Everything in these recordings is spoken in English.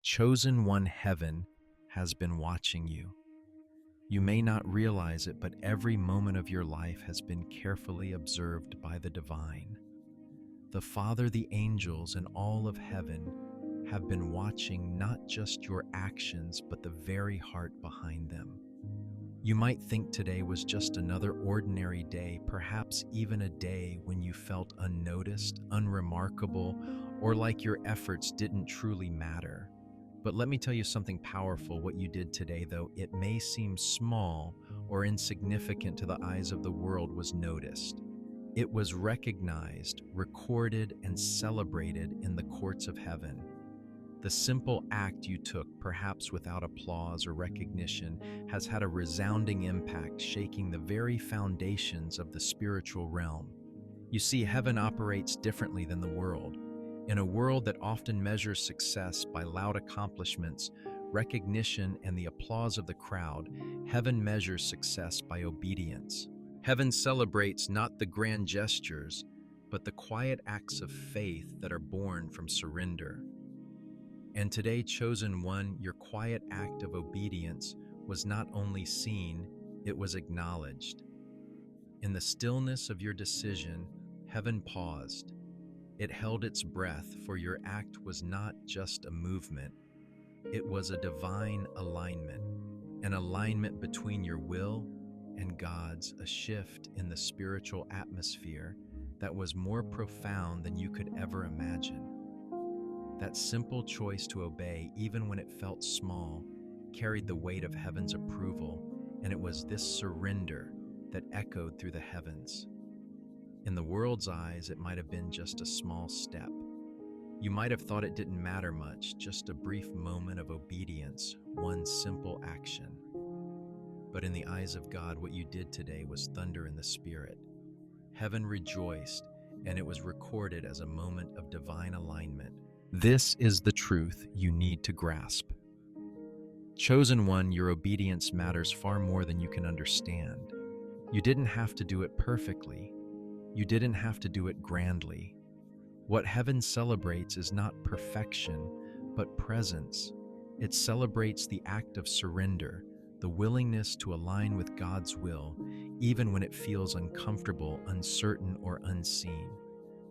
Chosen one, heaven has been watching you. You may not realize it, but every moment of your life has been carefully observed by the divine. The Father, the angels, and all of heaven have been watching not just your actions, but the very heart behind them. You might think today was just another ordinary day, perhaps even a day when you felt unnoticed, unremarkable, or like your efforts didn't truly matter. But let me tell you something powerful. What you did today, though it may seem small or insignificant to the eyes of the world, was noticed. It was recognized, recorded, and celebrated in the courts of heaven. The simple act you took, perhaps without applause or recognition, has had a resounding impact, shaking the very foundations of the spiritual realm. You see, heaven operates differently than the world. In a world that often measures success by loud accomplishments, recognition, and the applause of the crowd, heaven measures success by obedience. Heaven celebrates not the grand gestures, but the quiet acts of faith that are born from surrender. And today, chosen one, your quiet act of obedience was not only seen, it was acknowledged. In the stillness of your decision, heaven paused. It held its breath, for your act was not just a movement, it was a divine alignment, an alignment between your will and God's, a shift in the spiritual atmosphere that was more profound than you could ever imagine. That simple choice to obey, even when it felt small, carried the weight of heaven's approval, and it was this surrender that echoed through the heavens. In the world's eyes, it might have been just a small step. You might have thought it didn't matter much, just a brief moment of obedience, one simple action. But in the eyes of God, what you did today was thunder in the spirit. Heaven rejoiced, and it was recorded as a moment of divine alignment. This is the truth you need to grasp. Chosen one, your obedience matters far more than you can understand. You didn't have to do it perfectly. You didn't have to do it grandly. What heaven celebrates is not perfection, but presence. It celebrates the act of surrender, the willingness to align with God's will, even when it feels uncomfortable, uncertain, or unseen.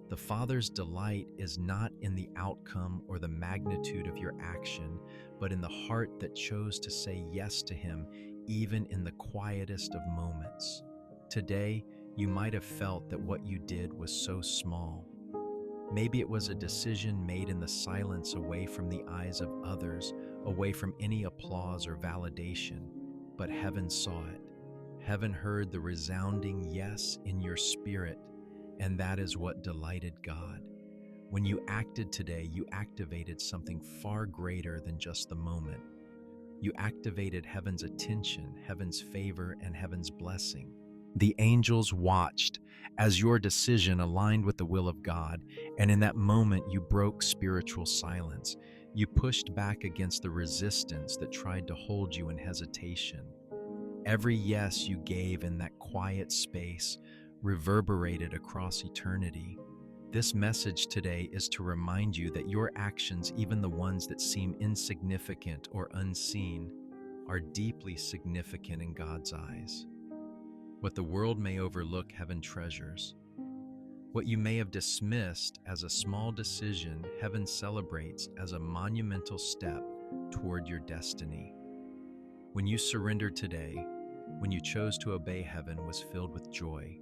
The Father's delight is not in the outcome or the magnitude of your action, but in the heart that chose to say yes to Him, even in the quietest of moments. Today, you might have felt that what you did was so small. Maybe it was a decision made in the silence, away from the eyes of others, away from any applause or validation. But heaven saw it. Heaven heard the resounding yes in your spirit, and that is what delighted God. When you acted today, you activated something far greater than just the moment. You activated heaven's attention, heaven's favor, and heaven's blessing. The angels watched as your decision aligned with the will of God, and in that moment you broke spiritual silence. You pushed back against the resistance that tried to hold you in hesitation. Every yes you gave in that quiet space reverberated across eternity. This message today is to remind you that your actions, even the ones that seem insignificant or unseen, are deeply significant in God's eyes. What the world may overlook, heaven treasures. What you may have dismissed as a small decision, heaven celebrates as a monumental step toward your destiny. When you surrendered today, when you chose to obey, heaven was filled with joy.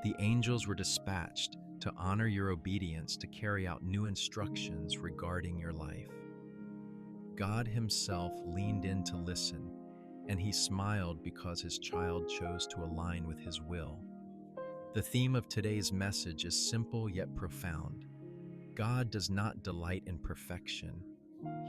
The angels were dispatched to honor your obedience, to carry out new instructions regarding your life. God Himself leaned in to listen, and He smiled because His child chose to align with His will. The theme of today's message is simple yet profound. God does not delight in perfection.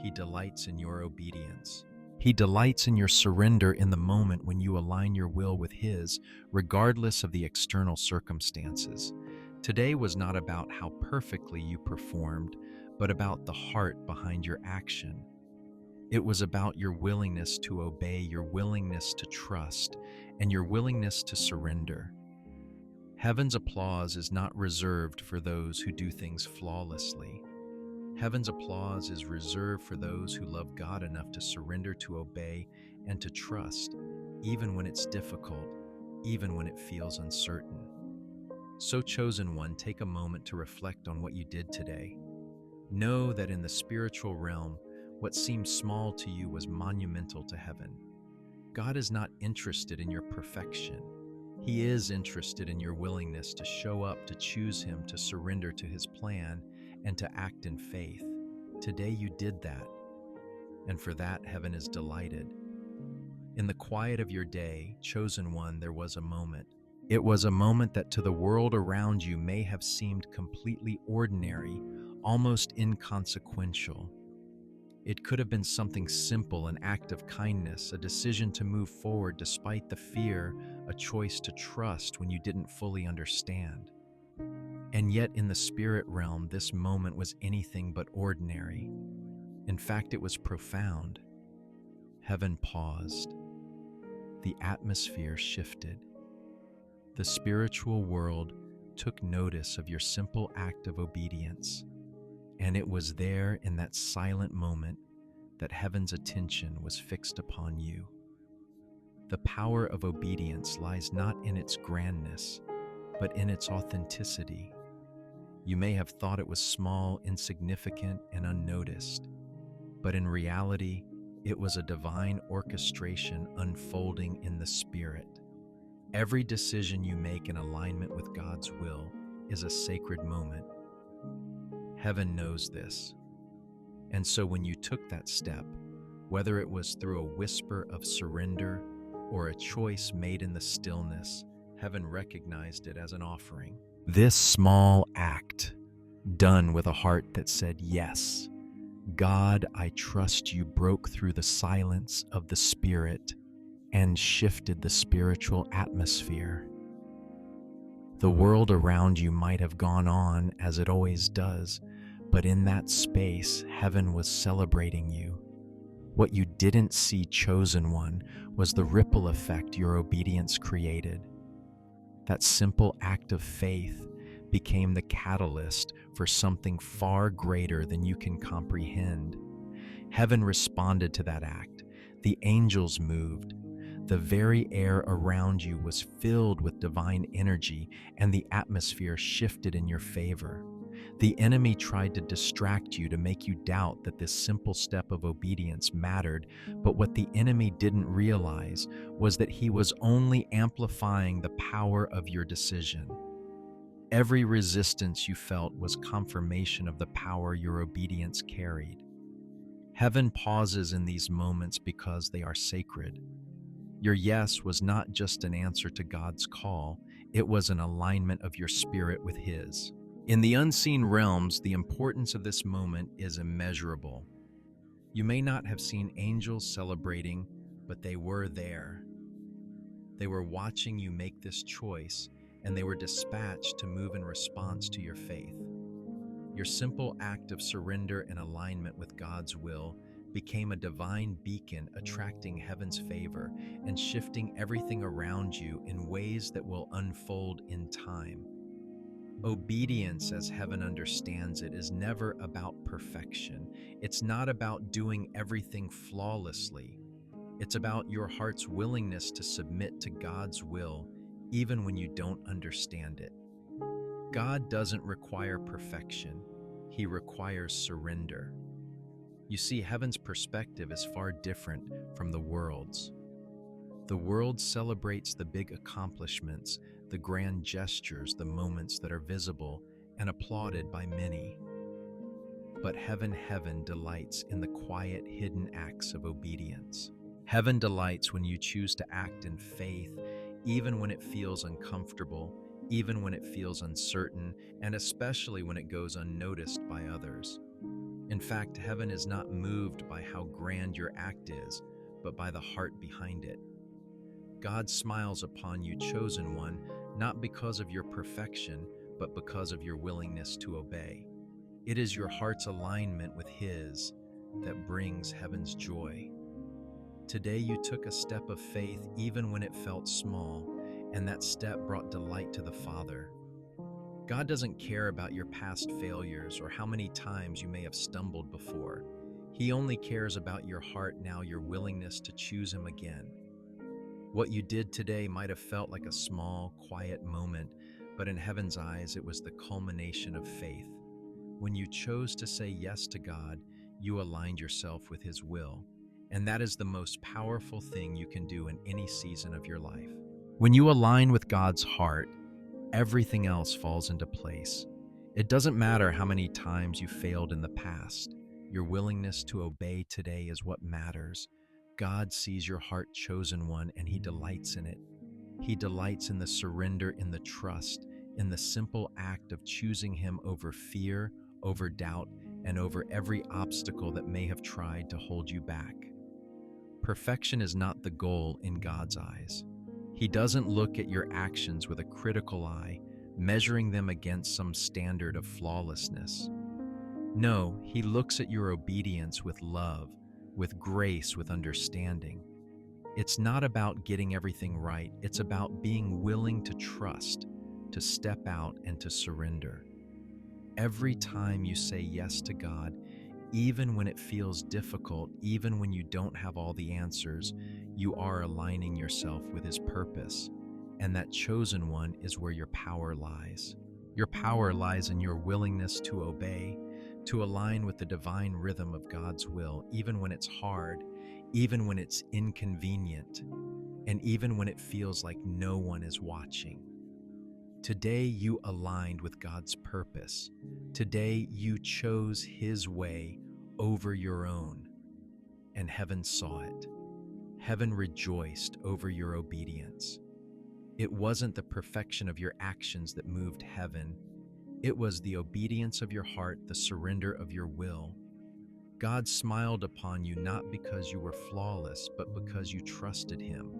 He delights in your obedience. He delights in your surrender in the moment when you align your will with His, regardless of the external circumstances. Today was not about how perfectly you performed, but about the heart behind your action. It was about your willingness to obey, your willingness to trust, and your willingness to surrender. Heaven's applause is not reserved for those who do things flawlessly. Heaven's applause is reserved for those who love God enough to surrender, to obey, and to trust, even when it's difficult, even when it feels uncertain. So, chosen one, take a moment to reflect on what you did today. Know that in the spiritual realm, what seemed small to you was monumental to heaven. God is not interested in your perfection. He is interested in your willingness to show up, to choose Him, to surrender to His plan, and to act in faith. Today you did that, and for that heaven is delighted. In the quiet of your day, chosen one, there was a moment. It was a moment that to the world around you may have seemed completely ordinary, almost inconsequential. It could have been something simple, an act of kindness, a decision to move forward despite the fear, a choice to trust when you didn't fully understand. And yet in the spirit realm, this moment was anything but ordinary. In fact, it was profound. Heaven paused. The atmosphere shifted. The spiritual world took notice of your simple act of obedience. And it was there in that silent moment that heaven's attention was fixed upon you. The power of obedience lies not in its grandness, but in its authenticity. You may have thought it was small, insignificant, and unnoticed, but in reality, it was a divine orchestration unfolding in the Spirit. Every decision you make in alignment with God's will is a sacred moment. Heaven knows this. And so when you took that step, whether it was through a whisper of surrender or a choice made in the stillness, heaven recognized it as an offering. This small act, done with a heart that said, "Yes, God, I trust you," broke through the silence of the Spirit and shifted the spiritual atmosphere. The world around you might have gone on as it always does, but in that space, heaven was celebrating you. What you didn't see, chosen one, was the ripple effect your obedience created. That simple act of faith became the catalyst for something far greater than you can comprehend. Heaven responded to that act. The angels moved. The very air around you was filled with divine energy, and the atmosphere shifted in your favor. The enemy tried to distract you, to make you doubt that this simple step of obedience mattered, but what the enemy didn't realize was that he was only amplifying the power of your decision. Every resistance you felt was confirmation of the power your obedience carried. Heaven pauses in these moments because they are sacred. Your yes was not just an answer to God's call, it was an alignment of your spirit with His. In the unseen realms, the importance of this moment is immeasurable. You may not have seen angels celebrating, but they were there. They were watching you make this choice, and they were dispatched to move in response to your faith. Your simple act of surrender and alignment with God's will became a divine beacon, attracting heaven's favor and shifting everything around you in ways that will unfold in time. Obedience, as heaven understands it, is never about perfection. It's not about doing everything flawlessly. It's about your heart's willingness to submit to God's will, even when you don't understand it. God doesn't require perfection. He requires surrender. You see, heaven's perspective is far different from the world's. The world celebrates the big accomplishments, the grand gestures, the moments that are visible and applauded by many. But heaven delights in the quiet, hidden acts of obedience. Heaven delights when you choose to act in faith, even when it feels uncomfortable, even when it feels uncertain, and especially when it goes unnoticed by others. In fact, heaven is not moved by how grand your act is, but by the heart behind it. God smiles upon you, chosen one, not because of your perfection, but because of your willingness to obey. It is your heart's alignment with His that brings heaven's joy. Today you took a step of faith even when it felt small, and that step brought delight to the Father. God doesn't care about your past failures or how many times you may have stumbled before. He only cares about your heart now, your willingness to choose Him again. What you did today might have felt like a small, quiet moment, but in heaven's eyes, it was the culmination of faith. When you chose to say yes to God, you aligned yourself with His will. And that is the most powerful thing you can do in any season of your life. When you align with God's heart, everything else falls into place. It doesn't matter how many times you failed in the past. Your willingness to obey today is what matters. God sees your heart, chosen one, and He delights in it. He delights in the surrender, in the trust, in the simple act of choosing Him over fear, over doubt, and over every obstacle that may have tried to hold you back. Perfection is not the goal in God's eyes. He doesn't look at your actions with a critical eye, measuring them against some standard of flawlessness. No, He looks at your obedience with love, with grace, with understanding. It's not about getting everything right, it's about being willing to trust, to step out, and to surrender. Every time you say yes to God, even when it feels difficult, even when you don't have all the answers, you are aligning yourself with His purpose. And that chosen one is where your power lies. Your power lies in your willingness to obey, to align with the divine rhythm of God's will, even when it's hard, even when it's inconvenient, and even when it feels like no one is watching. Today you aligned with God's purpose. Today you chose His way over your own, and heaven saw it. Heaven rejoiced over your obedience. It wasn't the perfection of your actions that moved heaven. It was the obedience of your heart, the surrender of your will. God smiled upon you not because you were flawless, but because you trusted Him.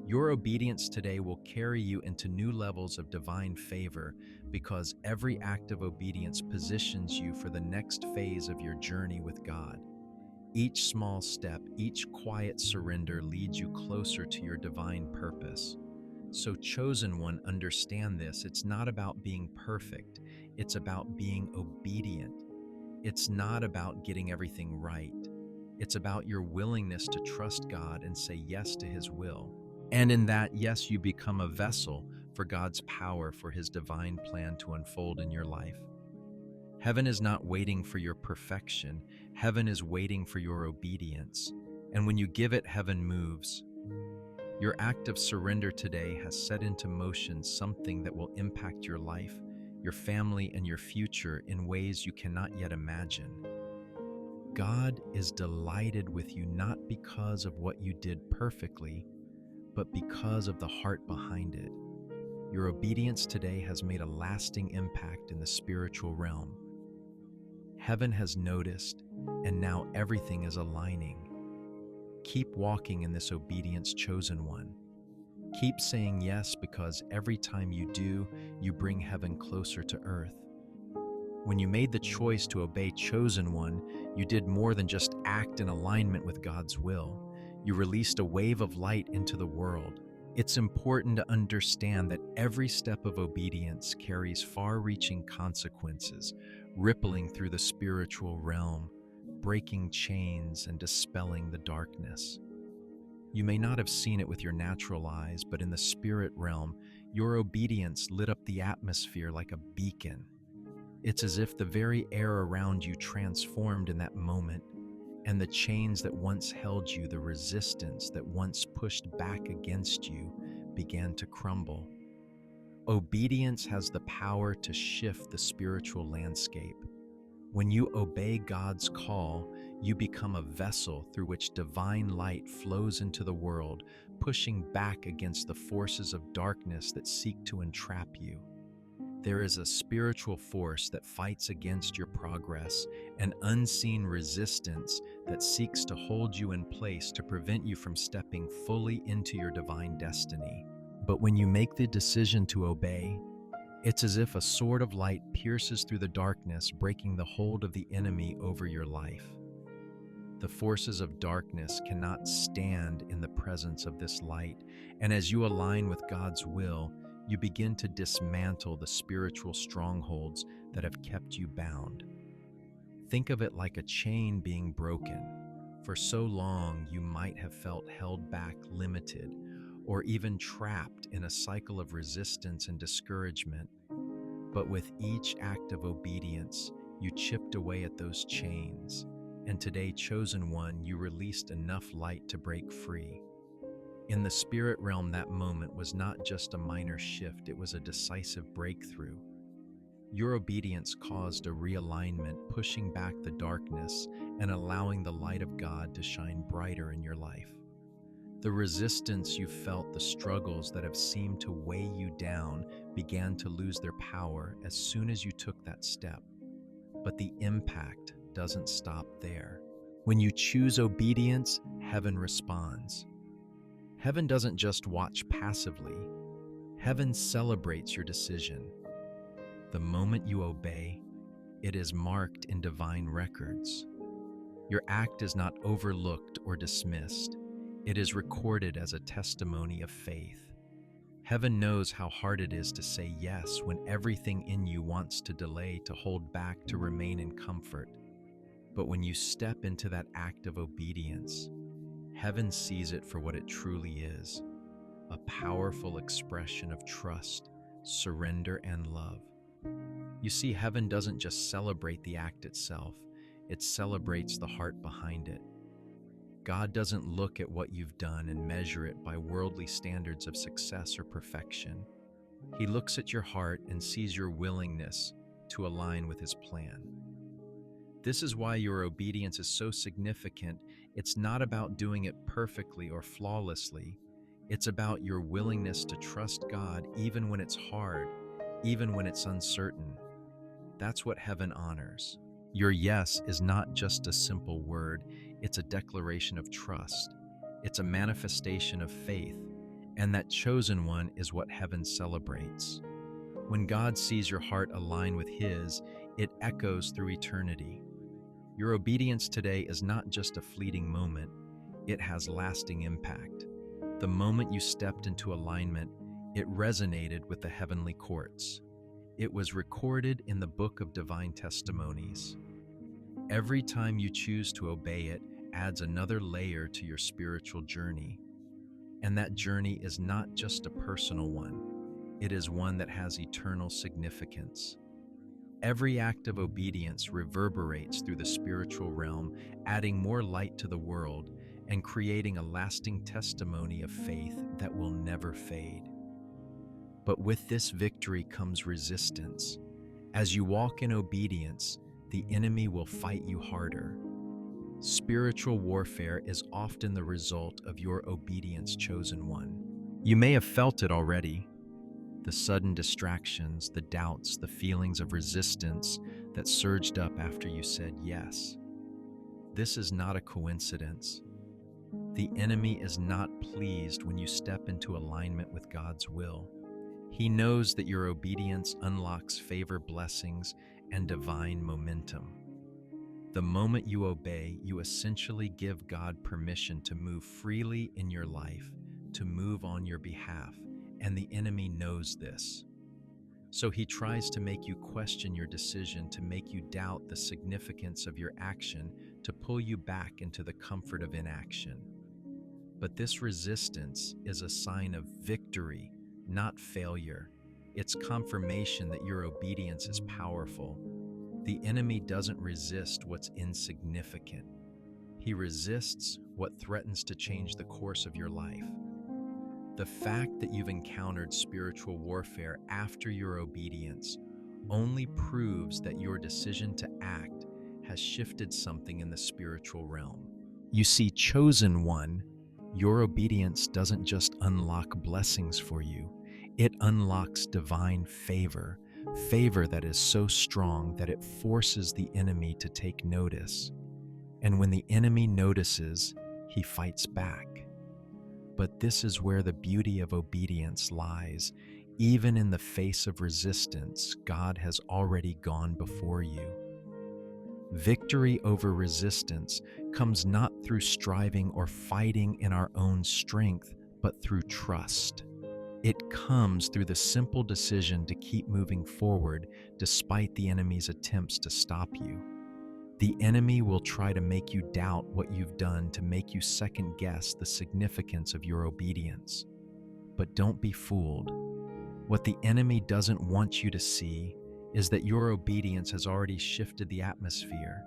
Your obedience today will carry you into new levels of divine favor because every act of obedience positions you for the next phase of your journey with God. Each small step, each quiet surrender leads you closer to your divine purpose. So, chosen one, understand this. It's not about being perfect, it's about being obedient. It's not about getting everything right. It's about your willingness to trust God and say yes to His will. And in that, yes, you become a vessel for God's power, for His divine plan to unfold in your life. Heaven is not waiting for your perfection. Heaven is waiting for your obedience. And when you give it, heaven moves. Your act of surrender today has set into motion something that will impact your life, your family, and your future in ways you cannot yet imagine. God is delighted with you not because of what you did perfectly, but because of the heart behind it. Your obedience today has made a lasting impact in the spiritual realm. Heaven has noticed, and now everything is aligning. Keep walking in this obedience, chosen one. Keep saying yes, because every time you do, you bring heaven closer to earth. When you made the choice to obey, chosen one, you did more than just act in alignment with God's will. You released a wave of light into the world. It's important to understand that every step of obedience carries far-reaching consequences, rippling through the spiritual realm, breaking chains and dispelling the darkness. You may not have seen it with your natural eyes, but in the spirit realm, your obedience lit up the atmosphere like a beacon. It's as if the very air around you transformed in that moment, and the chains that once held you, the resistance that once pushed back against you, began to crumble. Obedience has the power to shift the spiritual landscape. When you obey God's call, you become a vessel through which divine light flows into the world, pushing back against the forces of darkness that seek to entrap you. There is a spiritual force that fights against your progress, an unseen resistance that seeks to hold you in place to prevent you from stepping fully into your divine destiny. But when you make the decision to obey, it's as if a sword of light pierces through the darkness, breaking the hold of the enemy over your life. The forces of darkness cannot stand in the presence of this light, and as you align with God's will, You begin to dismantle the spiritual strongholds that have kept you bound. Think of it like a chain being broken. For so long, you might have felt held back, limited, or even trapped in a cycle of resistance and discouragement. But with each act of obedience, you chipped away at those chains. And today, chosen one, you released enough light to break free. In the spirit realm, that moment was not just a minor shift, it was a decisive breakthrough. Your obedience caused a realignment, pushing back the darkness and allowing the light of God to shine brighter in your life. The resistance you felt, the struggles that have seemed to weigh you down, began to lose their power as soon as you took that step. But the impact doesn't stop there. When you choose obedience, heaven responds. Heaven doesn't just watch passively. Heaven celebrates your decision. The moment you obey, it is marked in divine records. Your act is not overlooked or dismissed. It is recorded as a testimony of faith. Heaven knows how hard it is to say yes when everything in you wants to delay, to hold back, to remain in comfort. But when you step into that act of obedience, heaven sees it for what it truly is, a powerful expression of trust, surrender, and love. You see, heaven doesn't just celebrate the act itself, it celebrates the heart behind it. God doesn't look at what you've done and measure it by worldly standards of success or perfection. He looks at your heart and sees your willingness to align with His plan. This is why your obedience is so significant. It's not about doing it perfectly or flawlessly. It's about your willingness to trust God even when it's hard, even when it's uncertain. That's what heaven honors. Your yes is not just a simple word, it's a declaration of trust. It's a manifestation of faith, and that chosen one is what heaven celebrates. When God sees your heart align with His, it echoes through eternity. Your obedience today is not just a fleeting moment, it has lasting impact. The moment you stepped into alignment, it resonated with the heavenly courts. It was recorded in the book of divine testimonies. Every time you choose to obey it adds another layer to your spiritual journey. And that journey is not just a personal one, it is one that has eternal significance. Every act of obedience reverberates through the spiritual realm, adding more light to the world and creating a lasting testimony of faith that will never fade. But with this victory comes resistance. As you walk in obedience, the enemy will fight you harder. Spiritual warfare is often the result of your obedience, chosen one. You may have felt it already. The sudden distractions, the doubts, the feelings of resistance that surged up after you said yes. This is not a coincidence. The enemy is not pleased when you step into alignment with God's will. He knows that your obedience unlocks favor, blessings, and divine momentum. The moment you obey, you essentially give God permission to move freely in your life, to move on your behalf, and the enemy knows this. So he tries to make you question your decision, to make you doubt the significance of your action, to pull you back into the comfort of inaction. But this resistance is a sign of victory, not failure. It's confirmation that your obedience is powerful. The enemy doesn't resist what's insignificant. He resists what threatens to change the course of your life. The fact that you've encountered spiritual warfare after your obedience only proves that your decision to act has shifted something in the spiritual realm. You see, chosen one, your obedience doesn't just unlock blessings for you, it unlocks divine favor, favor that is so strong that it forces the enemy to take notice. And when the enemy notices, he fights back. But this is where the beauty of obedience lies. Even in the face of resistance, God has already gone before you. Victory over resistance comes not through striving or fighting in our own strength, but through trust. It comes through the simple decision to keep moving forward despite the enemy's attempts to stop you. The enemy will try to make you doubt what you've done, to make you second guess the significance of your obedience. But don't be fooled. What the enemy doesn't want you to see is that your obedience has already shifted the atmosphere.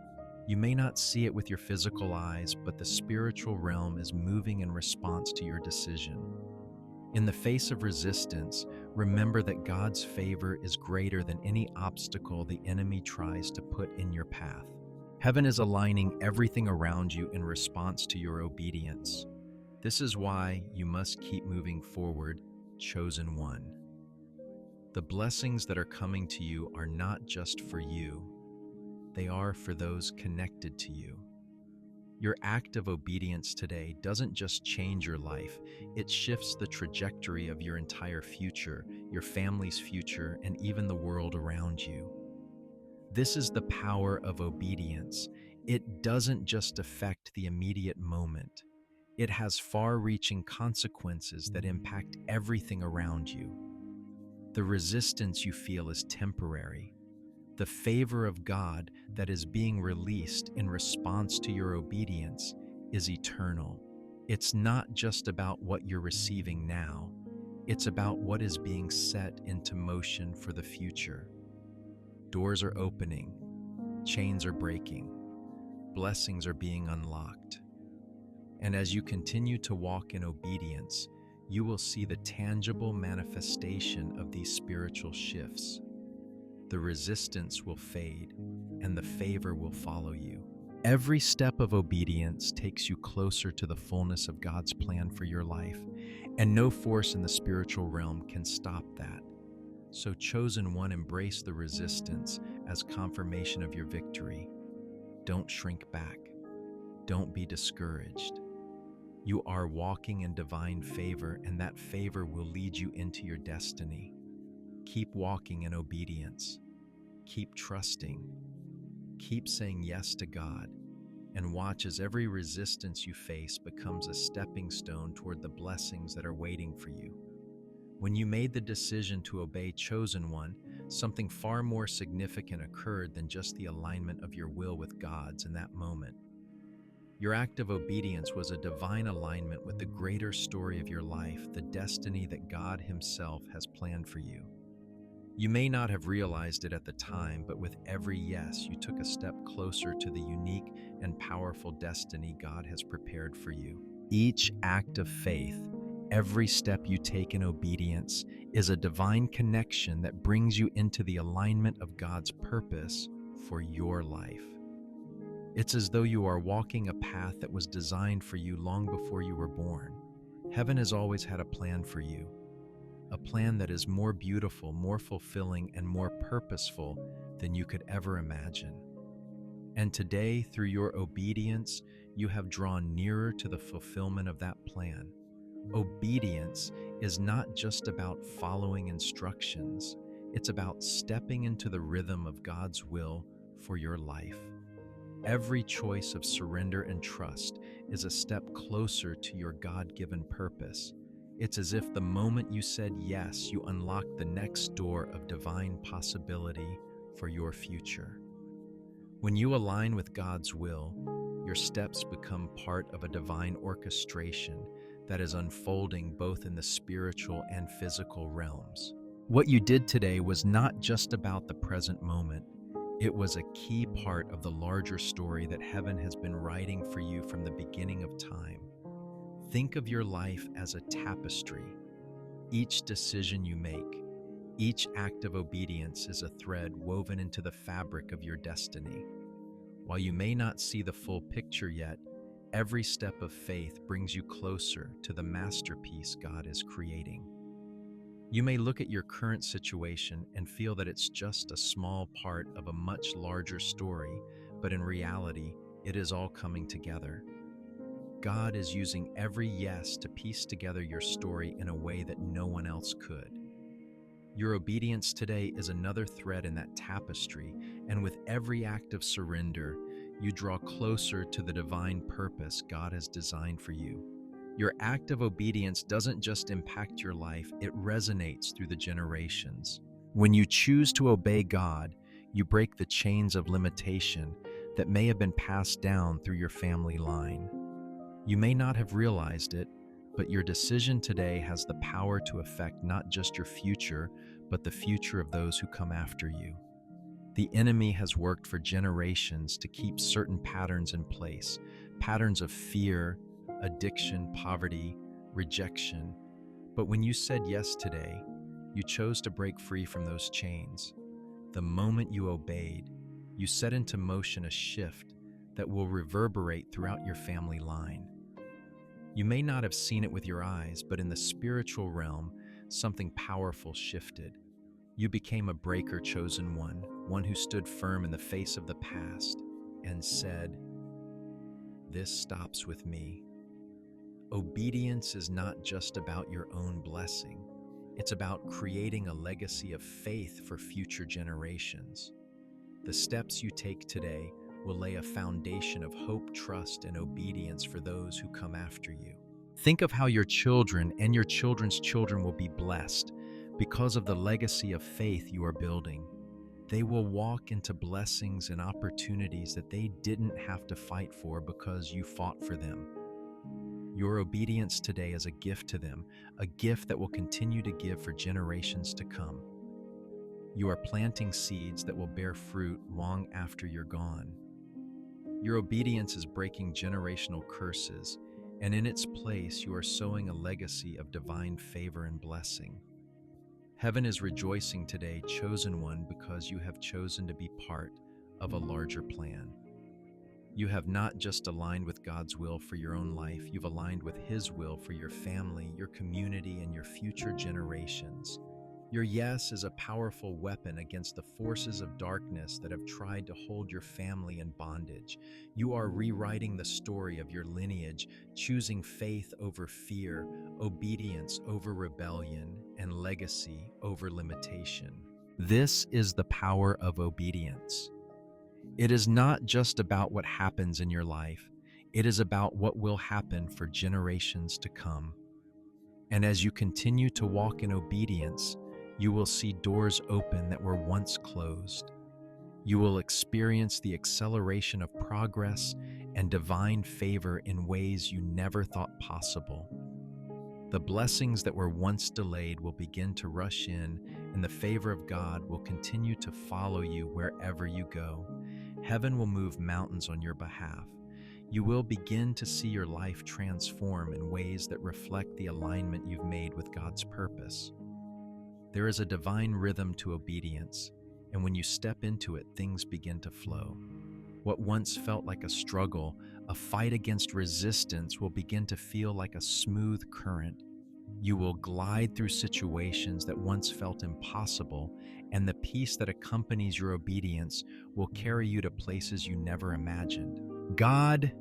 You may not see it with your physical eyes, but the spiritual realm is moving in response to your decision. In the face of resistance, remember that God's favor is greater than any obstacle the enemy tries to put in your path. Heaven is aligning everything around you in response to your obedience. This is why you must keep moving forward, chosen one. The blessings that are coming to you are not just for you, they are for those connected to you. Your act of obedience today doesn't just change your life, it shifts the trajectory of your entire future, your family's future, and even the world around you. This is the power of obedience. It doesn't just affect the immediate moment. It has far-reaching consequences that impact everything around you. The resistance you feel is temporary. The favor of God that is being released in response to your obedience is eternal. It's not just about what you're receiving now, it's about what is being set into motion for the future. Doors are opening, chains are breaking, blessings are being unlocked. And as you continue to walk in obedience, you will see the tangible manifestation of these spiritual shifts. The resistance will fade, and the favor will follow you. Every step of obedience takes you closer to the fullness of God's plan for your life, and no force in the spiritual realm can stop that. So, chosen one, embrace the resistance as confirmation of your victory. Don't shrink back. Don't be discouraged. You are walking in divine favor, and that favor will lead you into your destiny. Keep walking in obedience. Keep trusting. Keep saying yes to God, and watch as every resistance you face becomes a stepping stone toward the blessings that are waiting for you. When you made the decision to obey Chosen One, something far more significant occurred than just the alignment of your will with God's in that moment. Your act of obedience was a divine alignment with the greater story of your life, the destiny that God Himself has planned for you. You may not have realized it at the time, but with every yes, you took a step closer to the unique and powerful destiny God has prepared for you. Each act of faith, every step you take in obedience, is a divine connection that brings you into the alignment of God's purpose for your life. It's as though you are walking a path that was designed for you long before you were born. Heaven has always had a plan for you, a plan that is more beautiful, more fulfilling, and more purposeful than you could ever imagine. And today, through your obedience, you have drawn nearer to the fulfillment of that plan. Obedience is not just about following instructions, it's about stepping into the rhythm of God's will for your life. Every choice of surrender and trust is a step closer to your God-given purpose. It's as if the moment you said yes, you unlocked the next door of divine possibility for your future. When you align with God's will, your steps become part of a divine orchestration that is unfolding both in the spiritual and physical realms. What you did today was not just about the present moment. It was a key part of the larger story that heaven has been writing for you from the beginning of time. Think of your life as a tapestry. Each decision you make, each act of obedience is a thread woven into the fabric of your destiny. While you may not see the full picture yet, every step of faith brings you closer to the masterpiece God is creating. You may look at your current situation and feel that it's just a small part of a much larger story, but in reality, it is all coming together. God is using every yes to piece together your story in a way that no one else could. Your obedience today is another thread in that tapestry, and with every act of surrender, you draw closer to the divine purpose God has designed for you. Your act of obedience doesn't just impact your life, it resonates through the generations. When you choose to obey God, you break the chains of limitation that may have been passed down through your family line. You may not have realized it, but your decision today has the power to affect not just your future, but the future of those who come after you. The enemy has worked for generations to keep certain patterns in place, patterns of fear, addiction, poverty, rejection. But when you said yes today, you chose to break free from those chains. The moment you obeyed, you set into motion a shift that will reverberate throughout your family line. You may not have seen it with your eyes, but in the spiritual realm, something powerful shifted. You became a breaker chosen one who stood firm in the face of the past and said, "This stops with me." Obedience is not just about your own blessing. It's about creating a legacy of faith for future generations. The steps you take today will lay a foundation of hope, trust, and obedience for those who come after you. Think of how your children and your children's children will be blessed because of the legacy of faith you are building. They will walk into blessings and opportunities that they didn't have to fight for because you fought for them. Your obedience today is a gift to them, a gift that will continue to give for generations to come. You are planting seeds that will bear fruit long after you're gone. Your obedience is breaking generational curses, and in its place, you are sowing a legacy of divine favor and blessing. Heaven is rejoicing today, chosen one, because you have chosen to be part of a larger plan. You have not just aligned with God's will for your own life, you've aligned with His will for your family, your community, and your future generations. Your yes is a powerful weapon against the forces of darkness that have tried to hold your family in bondage. You are rewriting the story of your lineage, choosing faith over fear, obedience over rebellion, and legacy over limitation. This is the power of obedience. It is not just about what happens in your life, it is about what will happen for generations to come. And as you continue to walk in obedience, you will see doors open that were once closed. You will experience the acceleration of progress and divine favor in ways you never thought possible. The blessings that were once delayed will begin to rush in, and the favor of God will continue to follow you wherever you go. Heaven will move mountains on your behalf. You will begin to see your life transform in ways that reflect the alignment you've made with God's purpose. There is a divine rhythm to obedience, and when you step into it, things begin to flow. What once felt like a struggle, a fight against resistance, will begin to feel like a smooth current. You will glide through situations that once felt impossible, and the peace that accompanies your obedience will carry you to places you never imagined. God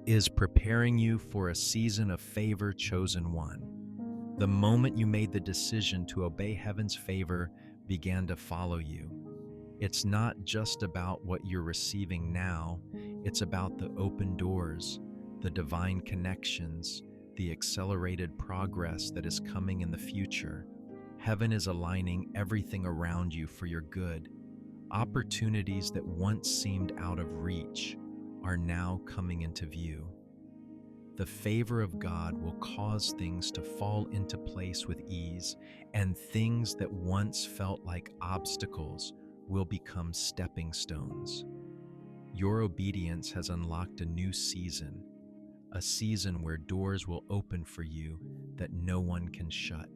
is preparing you for a season of favor, chosen one. The moment you made the decision to obey heaven's favor began to follow you. It's not just about what you're receiving now, it's about the open doors, the divine connections, the accelerated progress that is coming in the future. Heaven is aligning everything around you for your good. Opportunities that once seemed out of reach are now coming into view. The favor of God will cause things to fall into place with ease, and things that once felt like obstacles will become stepping stones. Your obedience has unlocked a new season, a season where doors will open for you that no one can shut.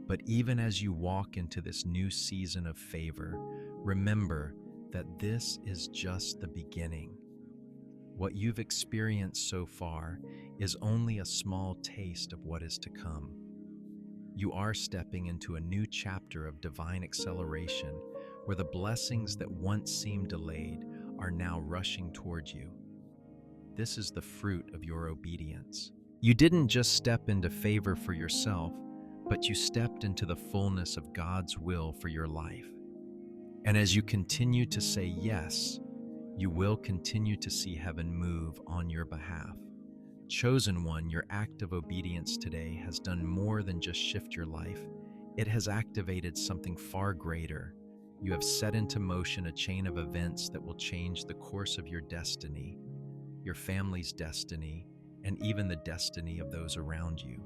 But even as you walk into this new season of favor, remember that this is just the beginning. What you've experienced so far is only a small taste of what is to come. You are stepping into a new chapter of divine acceleration, where the blessings that once seemed delayed are now rushing towards you. This is the fruit of your obedience. You didn't just step into favor for yourself, but you stepped into the fullness of God's will for your life. And as you continue to say yes, you will continue to see heaven move on your behalf. Chosen one, your act of obedience today has done more than just shift your life. It has activated something far greater. You have set into motion a chain of events that will change the course of your destiny, your family's destiny, and even the destiny of those around you.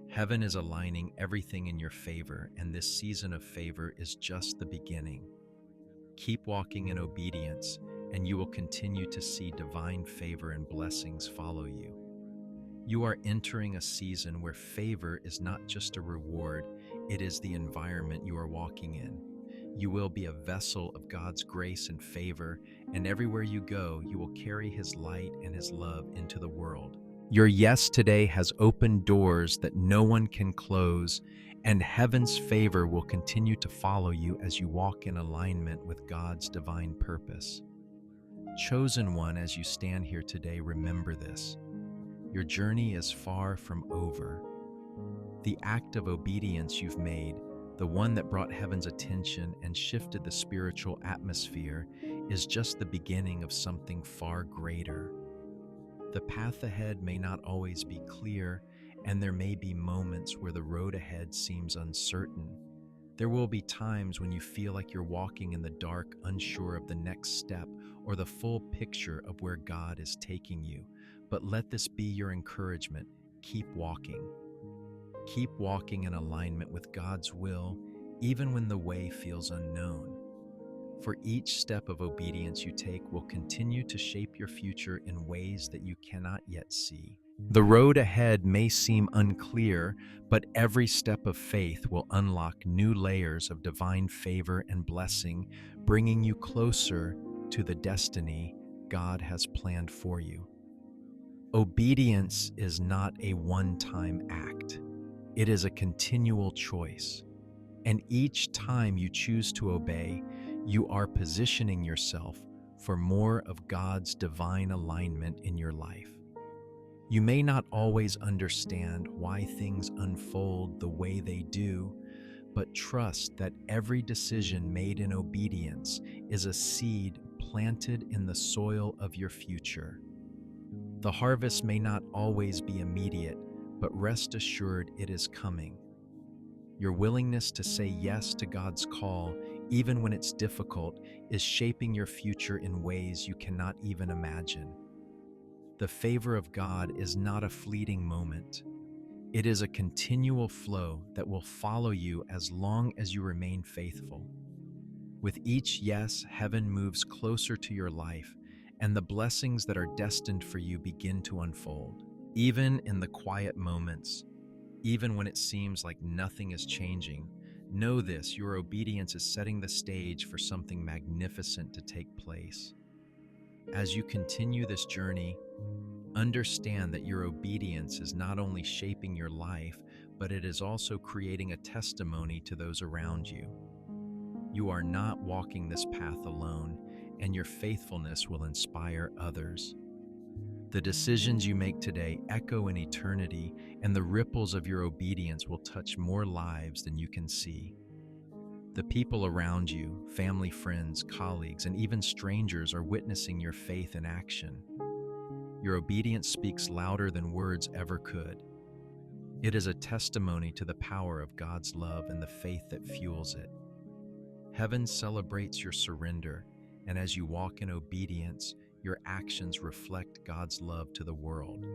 Heaven is aligning everything in your favor, and this season of favor is just the beginning. Keep walking in obedience, and you will continue to see divine favor and blessings follow you. You are entering a season where favor is not just a reward, it is the environment you are walking in. You will be a vessel of God's grace and favor, and everywhere you go, you will carry His light and His love into the world. Your yes today has opened doors that no one can close, and heaven's favor will continue to follow you as you walk in alignment with God's divine purpose. Chosen one, as you stand here today, remember this. Your journey is far from over. The act of obedience you've made, the one that brought heaven's attention and shifted the spiritual atmosphere, is just the beginning of something far greater. The path ahead may not always be clear, and there may be moments where the road ahead seems uncertain. There will be times when you feel like you're walking in the dark, unsure of the next step or the full picture of where God is taking you. But let this be your encouragement. Keep walking. Keep walking in alignment with God's will, even when the way feels unknown. For each step of obedience you take will continue to shape your future in ways that you cannot yet see. The road ahead may seem unclear, but every step of faith will unlock new layers of divine favor and blessing, bringing you closer to the destiny God has planned for you. Obedience is not a one-time act. It is a continual choice. And each time you choose to obey, you are positioning yourself for more of God's divine alignment in your life. You may not always understand why things unfold the way they do, but trust that every decision made in obedience is a seed planted in the soil of your future. The harvest may not always be immediate, but rest assured it is coming. Your willingness to say yes to God's call, even when it's difficult, is shaping your future in ways you cannot even imagine. The favor of God is not a fleeting moment. It is a continual flow that will follow you as long as you remain faithful. With each yes, heaven moves closer to your life, and the blessings that are destined for you begin to unfold. Even in the quiet moments, even when it seems like nothing is changing, know this: your obedience is setting the stage for something magnificent to take place. As you continue this journey, understand that your obedience is not only shaping your life, but it is also creating a testimony to those around you. You are not walking this path alone, and your faithfulness will inspire others. The decisions you make today echo in eternity, and the ripples of your obedience will touch more lives than you can see. The people around you, family, friends, colleagues, and even strangers, are witnessing your faith in action. Your obedience speaks louder than words ever could. It is a testimony to the power of God's love and the faith that fuels it. Heaven celebrates your surrender, and as you walk in obedience, your actions reflect God's love to the world.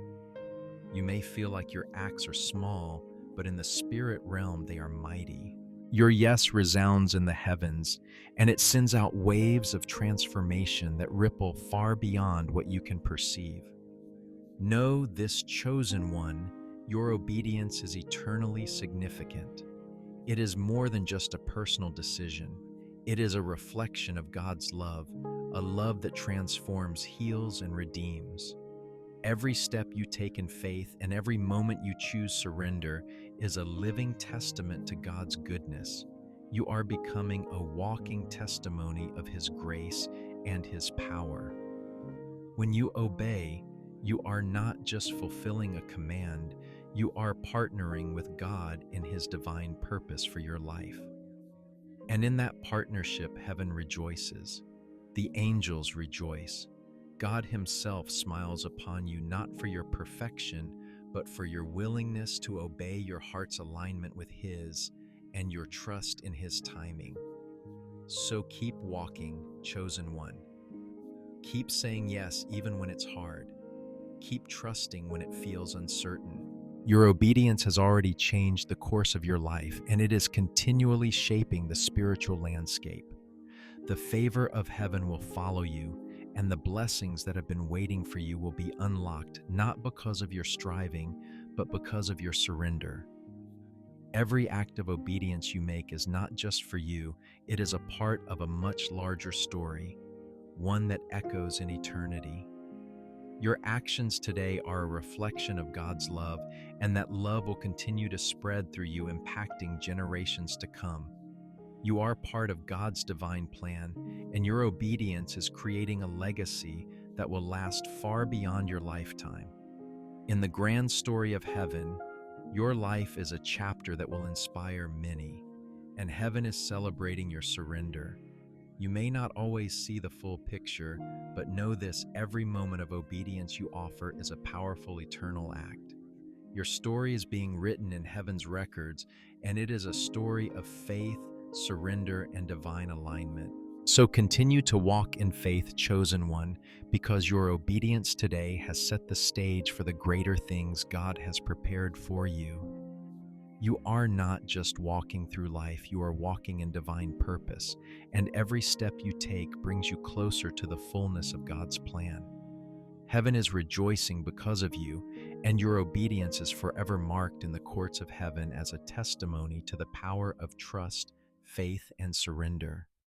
You may feel like your acts are small, but in the spirit realm they are mighty. Your yes resounds in the heavens, and it sends out waves of transformation that ripple far beyond what you can perceive. Know this, chosen one, your obedience is eternally significant. It is more than just a personal decision. It is a reflection of God's love, a love that transforms, heals, and redeems. Every step you take in faith and every moment you choose surrender is a living testament to God's goodness. You are becoming a walking testimony of His grace and His power. When you obey, you are not just fulfilling a command, you are partnering with God in His divine purpose for your life. And in that partnership, heaven rejoices. The angels rejoice. God Himself smiles upon you not for your perfection, but for your willingness to obey your heart's alignment with His and your trust in His timing. So keep walking, chosen one. Keep saying yes even when it's hard. Keep trusting when it feels uncertain. Your obedience has already changed the course of your life, and it is continually shaping the spiritual landscape. The favor of heaven will follow you, and the blessings that have been waiting for you will be unlocked, not because of your striving, but because of your surrender. Every act of obedience you make is not just for you, it is a part of a much larger story, one that echoes in eternity. Your actions today are a reflection of God's love, and that love will continue to spread through you, impacting generations to come. You are part of God's divine plan, and your obedience is creating a legacy that will last far beyond your lifetime. In the grand story of heaven, your life is a chapter that will inspire many, and heaven is celebrating your surrender. You may not always see the full picture, but know this: every moment of obedience you offer is a powerful eternal act. Your story is being written in heaven's records, and it is a story of faith, surrender, and divine alignment. So continue to walk in faith, chosen one, because your obedience today has set the stage for the greater things God has prepared for you. You are not just walking through life, you are walking in divine purpose, and every step you take brings you closer to the fullness of God's plan. Heaven is rejoicing because of you, and your obedience is forever marked in the courts of heaven as a testimony to the power of trust, faith, and surrender.